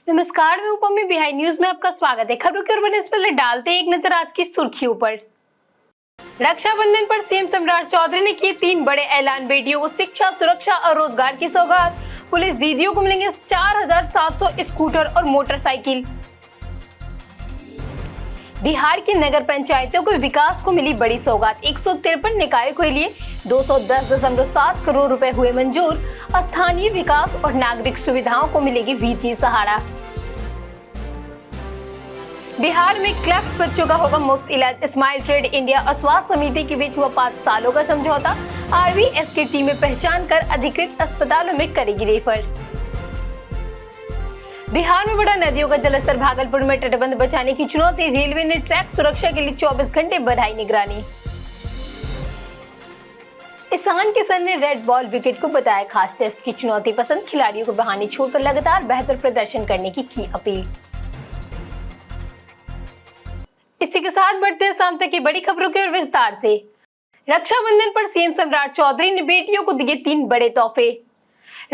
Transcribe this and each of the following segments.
नमस्कार, मैं Upmi behind news में आपका स्वागत है। खबरों की ओर बढ़ने से पहले डालते हैं एक नजर आज की सुर्खियों पर। रक्षाबंधन पर सीएम सम्राट चौधरी ने किए 3 बड़े ऐलान। बेटियों को शिक्षा, सुरक्षा और रोजगार की सौगात। पुलिस दीदियों को मिलेंगे 4700 स्कूटर और मोटरसाइकिल। बिहार की नगर पंचायतों को विकास को मिली बड़ी सौगात। 153 निकायों के लिए 210.7 करोड़ रुपए हुए मंजूर। स्थानीय विकास और नागरिक सुविधाओं को मिलेगी वित्तीय सहारा। बिहार में क्लेफ्ट बच्चों का होगा मुफ्त इलाज। स्माइल ट्रेड इंडिया और स्वास्थ्य समिति के बीच हुआ 5 सालों का समझौता। आरबीएस की टीमें पहचान कर अधिकृत अस्पतालों में करेगी रेफर। बिहार में बढ़ा नदियों का जलस्तर। भागलपुर में तटबंध बचाने की चुनौती। रेलवे ने ट्रैक सुरक्षा के लिए 24 घंटे बढ़ाई निगरानी। ईशान किशन ने रेड बॉल विकेट को बताया खास। टेस्ट की चुनौती पसंद खिलाड़ियों को बहाने छोड़कर लगातार बेहतर प्रदर्शन करने की अपील। इसी के साथ बढ़ते हैं शाम तक की बड़ी खबरों के विस्तार से। रक्षाबंधन पर सीएम सम्राट चौधरी ने बेटियों को दिए 3 बड़े तोहफे।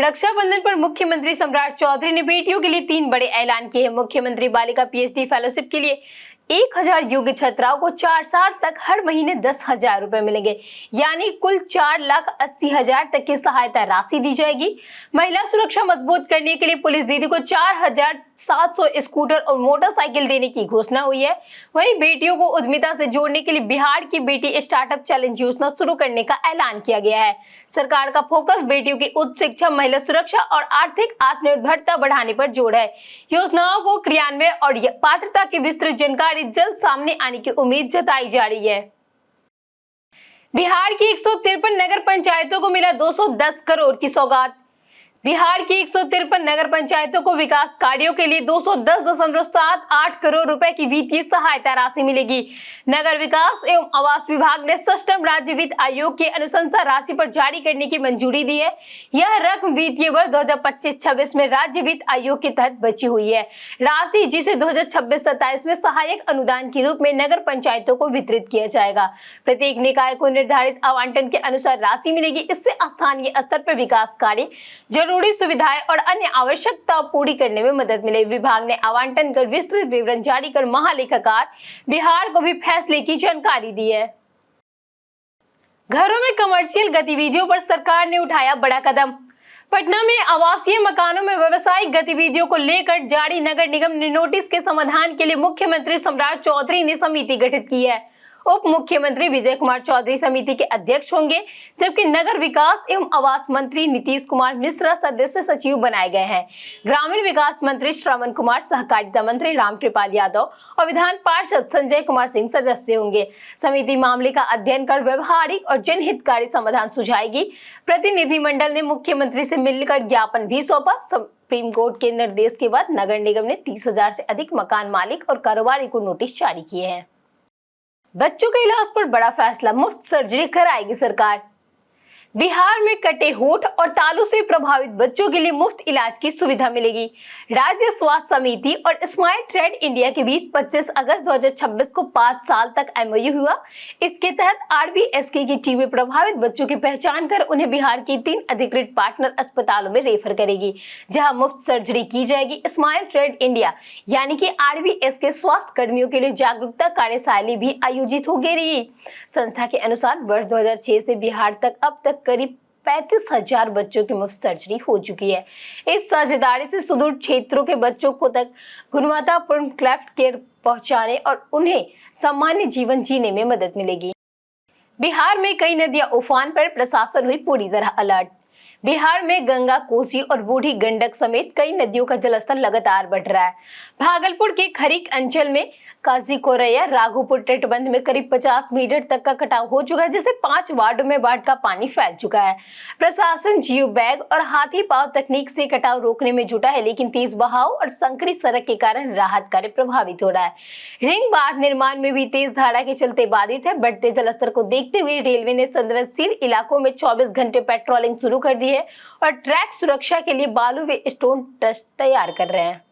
रक्षाबंधन पर मुख्यमंत्री सम्राट चौधरी ने बेटियों के लिए 3 बड़े ऐलान किए हैं। मुख्यमंत्री बालिका पीएचडी फेलोशिप के लिए 1000 योग्य छात्राओं को 4 साल तक हर महीने 10,000 रुपए मिलेंगे, यानी कुल 4,80,000 तक की सहायता राशि दी जाएगी। महिला सुरक्षा मजबूत करने के लिए पुलिस दीदी को 4700 स्कूटर और मोटरसाइकिल देने की घोषणा हुई है। वहीं बेटियों को उद्यमिता से जोड़ने के लिए बिहार की बेटी स्टार्टअप चैलेंज योजना शुरू करने का ऐलान किया गया है। सरकार का फोकस बेटियों की उच्च शिक्षा, महिला सुरक्षा और आर्थिक आत्मनिर्भरता बढ़ाने पर जोर है। योजनाओं को क्रियान्वयन और पात्रता की विस्तृत जानकारी जल्द सामने आने की उम्मीद जताई जा रही है। बिहार की 153 नगर पंचायतों को मिला 210 करोड़ की सौगात। बिहार की 153 नगर पंचायतों को विकास कार्यों के लिए 210.78 करोड़ रुपए की वित्तीय सहायता राशि मिलेगी। नगर विकास एवं आवास विभाग ने 6वीं राज्य वित्त आयोग की अनुशंसा राशि पर जारी करने की मंजूरी दी है। यह रकम वित्तीय वर्ष 2025-26 में राज्य वित्त आयोग के तहत बची हुई है। राशि जिसे 2026-27 में सहायक अनुदान के रूप में नगर पंचायतों को वितरित किया जाएगा। प्रत्येक निकाय को निर्धारित आवंटन के अनुसार राशि मिलेगी। इससे स्थानीय स्तर पर विकास कार्य, जरूरी सुविधाएं और अन्य आवश्यकता पूरी करने में मदद मिले। विभाग ने आवंटन कर विस्तृत विवरण जारी कर महालेखाकार बिहार को भी फैसले की जानकारी दी है। घरों में कमर्शियल गतिविधियों पर सरकार ने उठाया बड़ा कदम। पटना में आवासीय मकानों में व्यावसायिक गतिविधियों को लेकर जारी नगर निगम ने नोटिस के समाधान के लिए मुख्यमंत्री सम्राट चौधरी ने समिति गठित की है। उप मुख्यमंत्री विजय कुमार चौधरी समिति के अध्यक्ष होंगे, जबकि नगर विकास एवं आवास मंत्री नीतीश कुमार मिश्रा सदस्य सचिव बनाए गए हैं। ग्रामीण विकास मंत्री श्रवण कुमार, सहकारिता मंत्री रामकृपाल यादव और विधान पार्षद संजय कुमार सिंह सदस्य होंगे। समिति मामले का अध्ययन कर व्यवहारिक और जनहितकारी समाधान सुझाएगी। प्रतिनिधिमंडल ने मुख्यमंत्री से मिलकर ज्ञापन भी सौंपा। सुप्रीम कोर्ट के निर्देश के बाद नगर निगम ने 30,000 से अधिक मकान मालिक और कारोबारी को नोटिस जारी किए हैं। बच्चों के इलाज पर बड़ा फैसला। मुफ्त सर्जरी कराएगी सरकार। बिहार में कटे होंठ और तालू से प्रभावित बच्चों के लिए मुफ्त इलाज की सुविधा मिलेगी। राज्य स्वास्थ्य समिति और स्माइल ट्रेड इंडिया के बीच 25 अगस्त 2026 को 5 साल तक एमओयू हुआ। इसके तहत आरबीएसके की टीमें प्रभावित बच्चों की पहचान कर उन्हें बिहार के 3 अधिकृत पार्टनर अस्पतालों में रेफर करेगी, जहां मुफ्त सर्जरी की जाएगी। स्माइल ट्रेड इंडिया यानी कि आरबीएस के स्वास्थ्य कर्मियों के लिए जागरूकता कार्यशाला भी आयोजित हो गई। संस्था के अनुसार वर्ष 2006 से बिहार तक अब तक करीब 35,000 बच्चों की मुफ्त सर्जरी हो चुकी है। इस साझेदारी से सुदूर क्षेत्रों के बच्चों को तक गुणवत्तापूर्ण क्लेफ्ट केयर पहुंचाने और उन्हें सामान्य जीवन जीने में मदद मिलेगी। बिहार में कई नदियां उफान पर, प्रशासन हुई पूरी तरह अलर्ट। बिहार में गंगा, कोसी और बूढ़ी गंडक समेत कई नदियों का जलस्तर लगातार बढ़ रहा है। भागलपुर के खरीक अंचल में काजी कोरैया राघोपुर तटबंध में करीब 50 मीटर तक का कटाव हो चुका है, जिससे 5 वार्डों में बाढ़ का पानी फैल चुका है। प्रशासन जियो बैग और हाथी पांव तकनीक से कटाव रोकने में जुटा है, लेकिन तेज बहाव और संकरी सड़क के कारण राहत कार्य प्रभावित हो रहा है। रिंग बांध निर्माण में भी तेज धारा के चलते बाधित है। बढ़ते जलस्तर को देखते हुए रेलवे ने संवेदनशील इलाकों में 24 घंटे पेट्रोलिंग शुरू कर दी है और ट्रैक सुरक्षा के लिए बालू व स्टोन ट्रस्ट तैयार कर रहे हैं।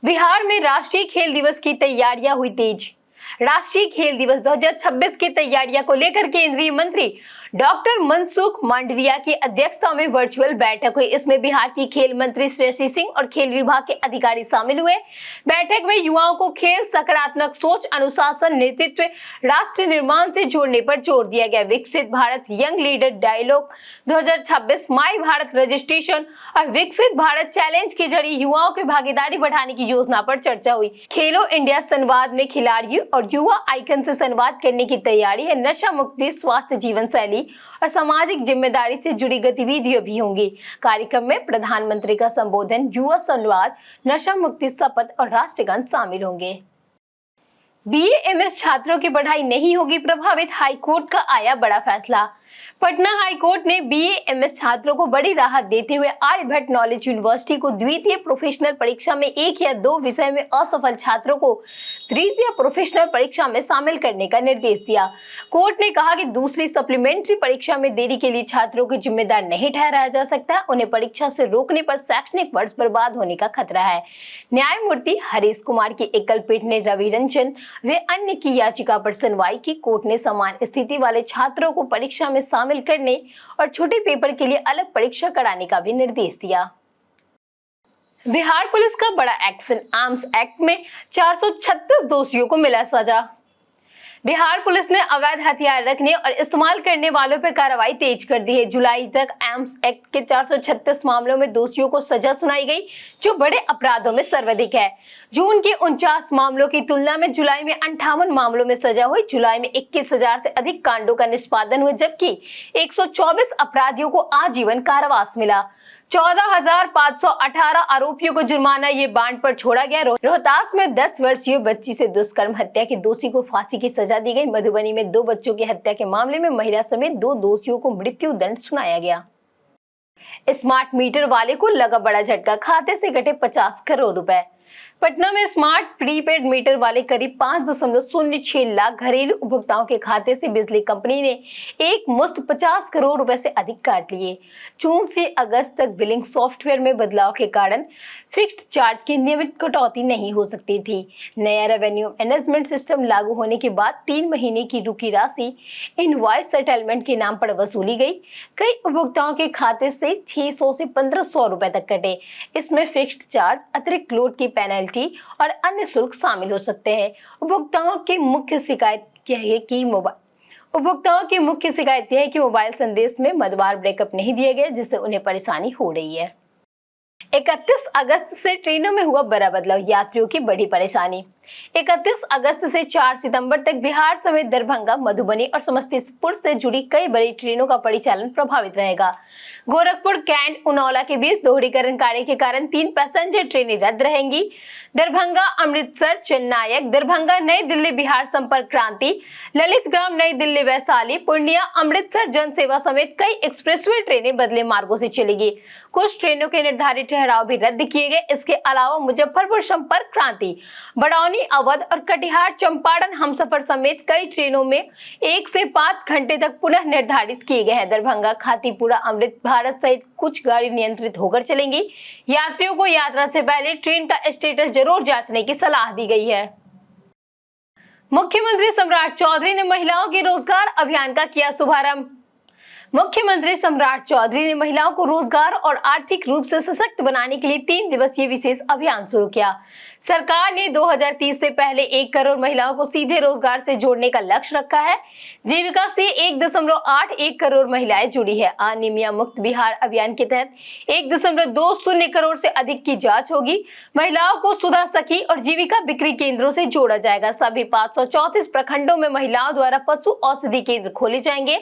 बिहार में राष्ट्रीय खेल दिवस की तैयारियां हुई तेज। राष्ट्रीय खेल दिवस 2026 की तैयारियों को लेकर केंद्रीय मंत्री डॉक्टर मनसुख मांडविया की अध्यक्षता में वर्चुअल बैठक हुई। इसमें बिहार की खेल मंत्री श्रेयसी सिंह और खेल विभाग के अधिकारी शामिल हुए। बैठक में युवाओं को खेल, सकारात्मक सोच, अनुशासन, नेतृत्व, राष्ट्र निर्माण से जोड़ने पर जोर दिया गया। विकसित भारत यंग लीडर डायलॉग 2026, माई भारत रजिस्ट्रेशन और विकसित भारत चैलेंज के जरिए युवाओं की भागीदारी बढ़ाने की योजना पर चर्चा हुई। खेलो इंडिया संवाद में खिलाड़ियों और युवा आइकन से संवाद करने की तैयारी है। नशा मुक्ति, स्वास्थ्य जीवन शैली और सामाजिक जिम्मेदारी से जुड़ी गतिविधियां भी होंगी। कार्यक्रम में प्रधानमंत्री का संबोधन, युवा संवाद, नशा मुक्ति शपथ और राष्ट्रगान शामिल होंगे। BA-MS छात्रों की पढ़ाई नहीं होगी प्रभावित, हाईकोर्ट का आया बड़ा फैसला। पटना हाईकोर्ट ने BA-MS छात्रों को बड़ी राहत देते हुए आर्यभट्ट नॉलेज यूनिवर्सिटी को द्वितीय प्रोफेशनल परीक्षा में 1 या 2 विषय में असफल छात्रों को तृतीय प्रोफेशनल परीक्षा में शामिल करने का निर्देश दिया। कोर्ट ने कहा कि दूसरी सप्लीमेंट्री परीक्षा में देरी के लिए छात्रों को जिम्मेदार नहीं ठहराया जा सकता। उन्हें परीक्षा से रोकने पर शैक्षणिक वर्ष बर्बाद होने का खतरा है। न्यायमूर्ति हरीश कुमार की एकल पीठ ने रवि रंजन वे अन्य की याचिका पर सुनवाई की। कोर्ट ने समान स्थिति वाले छात्रों को परीक्षा में शामिल करने और छोटे पेपर के लिए अलग परीक्षा कराने का भी निर्देश दिया। बिहार पुलिस का बड़ा एक्शन, आर्म्स एक्ट में 436 दोषियों को मिला सजा। बिहार पुलिस ने अवैध हथियार रखने और इस्तेमाल करने वालों पर कार्रवाई तेज कर दी है। जुलाई तक आर्म्स एक्ट के 436 मामलों में दोषियों को सजा सुनाई गई, जो बड़े अपराधों में सर्वाधिक है। जून के 49 मामलों की तुलना में जुलाई में 58 मामलों में सजा हुई। जुलाई में 21,000 से अधिक कांडों का निष्पादन हुआ, जबकि 124 अपराधियों को आजीवन कारावास मिला। 14,518 आरोपियों को जुर्माना ये बांड पर छोड़ा गया। रोहतास में 10 वर्षीय बच्ची से दुष्कर्म हत्या के दोषी को फांसी की सजा दी गई। मधुबनी में 2 बच्चों की हत्या के मामले में महिला समेत 2 दोषियों को मृत्यु दंड सुनाया गया। स्मार्ट मीटर वाले को लगा बड़ा झटका, खाते से कटे 50 करोड़ रुपए। पटना में स्मार्ट प्रीपेड मीटर वाले करीब 5.06 लाख घरेलू उपभोक्ताओं के खाते से बिजली कंपनी ने एक मुश्त 50 करोड़ रुपए से अधिक काट लिए। जून से अगस्त तक बिलिंग सॉफ्टवेयर में बदलाव के कारण फिक्स्ड चार्ज की नियमित कटौती नहीं हो सकती थी। नया रेवेन्यू मैनेजमेंट सिस्टम लागू होने के बाद 3 महीने की रुकी राशि इनवॉइस सेटलमेंट के नाम पर वसूली गई। कई उपभोक्ताओं के खाते से 600 से 1500 रुपए तक कटे। इसमें फिक्स्ड चार्ज, अतिरिक्त लोड की पेनल्टी और अन्य शुल्क शामिल हो सकते हैं। उपभोक्ताओं की मुख्य शिकायत यह है कि मोबाइल संदेश में मदवार ब्रेकअप नहीं दिए गए, जिससे उन्हें परेशानी हो रही है। 31 अगस्त से ट्रेनों में हुआ बड़ा बदलाव, यात्रियों की बड़ी परेशानी। 31 अगस्त से 4 सितंबर तक बिहार समेत दरभंगा, मधुबनी और समस्तीपुर से जुड़ी कई बड़ी ट्रेनों का परिचालन प्रभावित रहेगा। गोरखपुर, कैंट, उनौला के बीच दोहरीकरण कार्य के कारण 3 पैसेंजर ट्रेनें रद्द रहेंगी। दरभंगा, अमृतसर, चेन्नई, दरभंगा, नई दिल्ली बिहार संपर्क क्रांति, ललितग्राम, नई दिल्ली वैशाली, पूर्णिया, अमृतसर जनसेवा समेत कई एक्सप्रेसवे ट्रेनें बदले मार्गों से चलेगी। कुछ ट्रेनों के निर्धारित ठहराव भी रद्द किए गए। इसके अलावा मुजफ्फरपुर संपर्क क्रांति, बड़ौनी, अवध और कटिहार, चंपारण हमसफर समेत कई ट्रेनों में 1 से 5 घंटे तक पुनः निर्धारित किए गए हैं। दरभंगा, खातीपुरा, अमृत भारत सहित कुछ गाड़ी नियंत्रित होकर चलेंगी। यात्रियों को यात्रा से पहले ट्रेन का स्टेटस जरूर जांचने की सलाह दी गई है। मुख्यमंत्री सम्राट चौधरी ने महिलाओं के रोजगार अभियान का किया शुभारंभ। मुख्यमंत्री सम्राट चौधरी ने महिलाओं को रोजगार और आर्थिक रूप से सशक्त बनाने के लिए 3 दिवसीय विशेष अभियान शुरू किया। सरकार ने 2030 से पहले 1 करोड़ महिलाओं को सीधे रोजगार से जोड़ने का लक्ष्य रखा है। जीविका से 1.81 करोड़ महिलाएं जुड़ी है। अनीमिया मुक्त बिहार अभियान के तहत 1.20 करोड़ से अधिक की जांच होगी। महिलाओं को सुधा सखी और जीविका बिक्री केंद्रों से जोड़ा जाएगा। सभी 534 प्रखंडों में महिलाओं द्वारा पशु औषधि केंद्र खोले जाएंगे।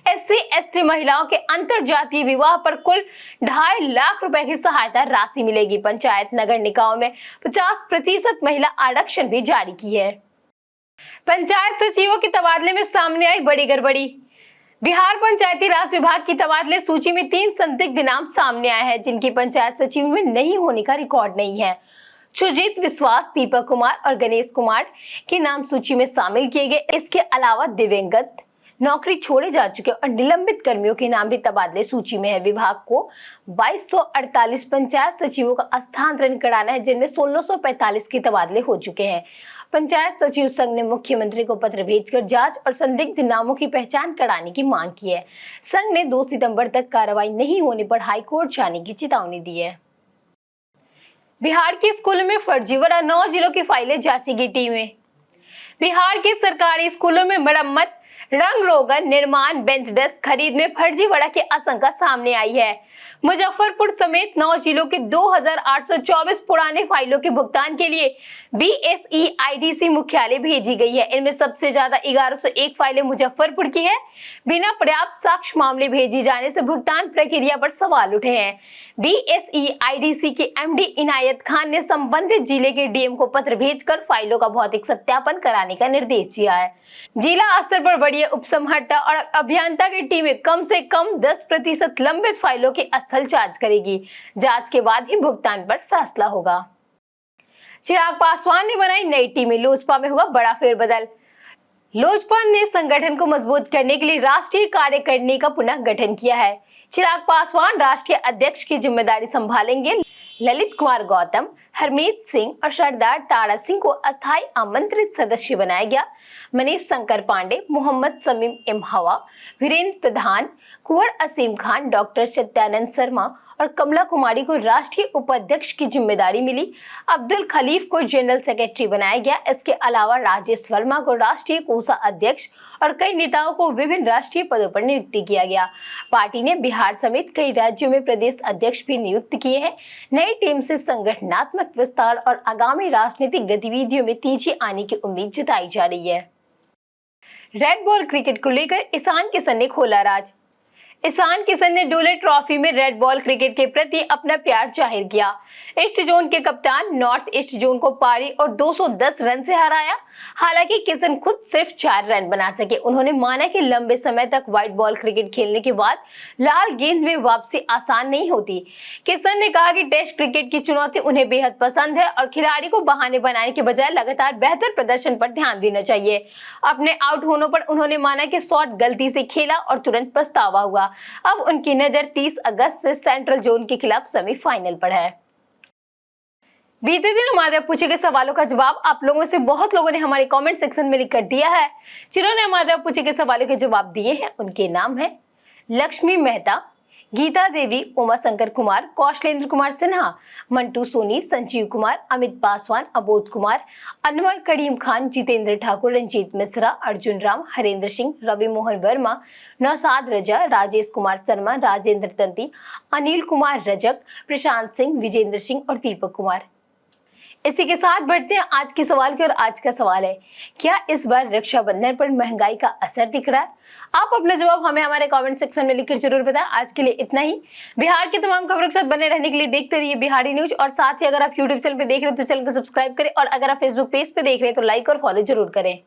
SC/ST महिलाओं के अंतरजातीय विवाह पर कुल 2.5 लाख रुपए की सहायता राशि मिलेगी। पंचायत नगर निकायों में 50% महिला आरक्षण भी जारी की है। पंचायत सचिवों के तबादले में सामने आई बड़ी गड़बड़ी। बिहार पंचायती राज विभाग की तबादले सूची में 3 संदिग्ध नाम सामने आए हैं, जिनकी पंचायत सचिव में नहीं होने का रिकॉर्ड नहीं है। सुजीत विश्वास, दीपक कुमार और गणेश कुमार के नाम सूची में शामिल किए गए। इसके अलावा दिवंगत, नौकरी छोड़े जा चुके और निलंबित कर्मियों के नाम भी तबादले सूची में है। विभाग को 2248 पंचायत सचिवों का स्थानांतरण कराना है, जिनमें 1645 के तबादले हो चुके हैं। पंचायत सचिव संघ ने मुख्यमंत्री को पत्र भेजकर जांच और संदिग्ध नामों की पहचान कराने की मांग की है। संघ ने 2 सितंबर तक कार्रवाई नहीं होने पर हाईकोर्ट जाने की चेतावनी दी है। बिहार के स्कूलों में फर्जीवाड़ा, 9 जिलों की फाइलें जांचेगी टीमें। बिहार के सरकारी स्कूलों में मरम्मत, रंग रोगन, निर्माण, बेंच डेस्क खरीद में फर्जीवाड़ा की आशंका सामने आई है। मुजफ्फरपुर समेत 9 जिलों के 2824 पुराने फाइलों के भुगतान के लिए BSEIDC मुख्यालय भेजी गई है। इनमें सबसे ज्यादा 1101 फाइलें मुजफ्फरपुर की है। बिना पर्याप्त साक्ष्य मामले भेजी जाने से भुगतान प्रक्रिया पर सवाल उठे हैं। BSEIDC के MD इनायत खान ने संबंधित जिले के DM को पत्र भेजकर फाइलों का भौतिक सत्यापन कराने का निर्देश दिया है। जिला स्तर पर बड़ी उपसंहर्ता और अभियंता की टीमें कम से कम 10% लंबित फाइलों की स्थल जांच करेगी। जांच के बाद ही भुगतान पर फैसला होगा। चिराग पासवान ने बनाई नई टीमें, लोजपा में हुआ बड़ा फेरबदल। लोजपा ने संगठन को मजबूत करने के लिए राष्ट्रीय कार्यकारिणी का पुनः गठन किया है। चिराग पासवान राष्ट्रीय अध्यक्ष की जिम्मेदारी संभालेंगे। ललित कुमार गौतम, हरमीत सिंह और सरदार तारा सिंह को अस्थायी आमंत्रित सदस्य बनाया गया। मनीष शंकर पांडे, मोहम्मद समीम एम हवा, वीरेंद्र प्रधान, कुंवर असीम खान, डॉक्टर सत्यानंद शर्मा और कमला कुमारी को राष्ट्रीय उपाध्यक्ष की जिम्मेदारी मिली। अब्दुल खलीफ को जनरल सेक्रेटरी बनाया गया। इसके अलावा राजेश वर्मा को राष्ट्रीय कोषाध्यक्ष और कई नेताओं को विभिन्न राष्ट्रीय पदों पर नियुक्त किया गया। पार्टी ने बिहार समेत कई राज्यों में प्रदेश अध्यक्ष भी नियुक्त किए हैं। नई टीम से संगठनात्मक विस्तार और आगामी राजनीतिक गतिविधियों में तेजी आने की उम्मीद जताई जा रही है। रेड बॉल क्रिकेट को लेकर ईशान किशन ने खोला राज। ईशान किशन ने डोले ट्रॉफी में रेड बॉल क्रिकेट के प्रति अपना प्यार जाहिर किया। ईस्ट जोन के कप्तान नॉर्थ ईस्ट जोन को पारी और 210 रन से हराया। हालांकि किशन खुद सिर्फ 4 रन बना सके। उन्होंने माना कि लंबे समय तक व्हाइट बॉल क्रिकेट खेलने के बाद लाल गेंद में वापसी आसान नहीं होती। किशन ने कहा कि टेस्ट क्रिकेट की चुनौती उन्हें बेहद पसंद है और खिलाड़ी को बहाने बनाने के बजाय लगातार बेहतर प्रदर्शन पर ध्यान देना चाहिए। अपने आउट होने पर उन्होंने माना कि शॉट गलती से खेला और तुरंत पछतावा हुआ। अब उनकी नजर 30 अगस्त से सेंट्रल जोन के खिलाफ सेमीफाइनल पर है। बीते दिन हमारे पूछे गए सवालों का जवाब आप लोगों में से बहुत लोगों ने हमारे कमेंट सेक्शन में लिख कर दिया है। जिन्होंने हमारे पूछे गए सवालों के जवाब दिए हैं उनके नाम है लक्ष्मी मेहता, गीता देवी, उमा शंकर कुमार, कौशलेंद्र कुमार सिन्हा, मंटू सोनी, संजीव कुमार, अमित पासवान, अबोध कुमार, अनवर करीम खान, जितेंद्र ठाकुर, रंजीत मिश्रा, अर्जुन राम, हरेंद्र सिंह, रवि मोहन वर्मा, नौसाद रजा, राजेश कुमार शर्मा, राजेंद्र तंती, अनिल कुमार रजक, प्रशांत सिंह, विजेंद्र सिंह और दीपक कुमार। इसी के साथ बढ़ते हैं आज के सवाल की। और आज का सवाल है, क्या इस बार रक्षाबंधन पर महंगाई का असर दिख रहा है? आप अपना जवाब हमें हमारे कमेंट सेक्शन में लिखकर जरूर बताएं। आज के लिए इतना ही। बिहार की तमाम खबरों के साथ बने रहने के लिए देखते रहिए बिहारी न्यूज। और साथ ही अगर आप यूट्यूब चैनल पे देख रहे हो तो चैनल को सब्सक्राइब करें और अगर आप फेसबुक पेज पे देख रहे हैं तो लाइक और फॉलो जरूर करें।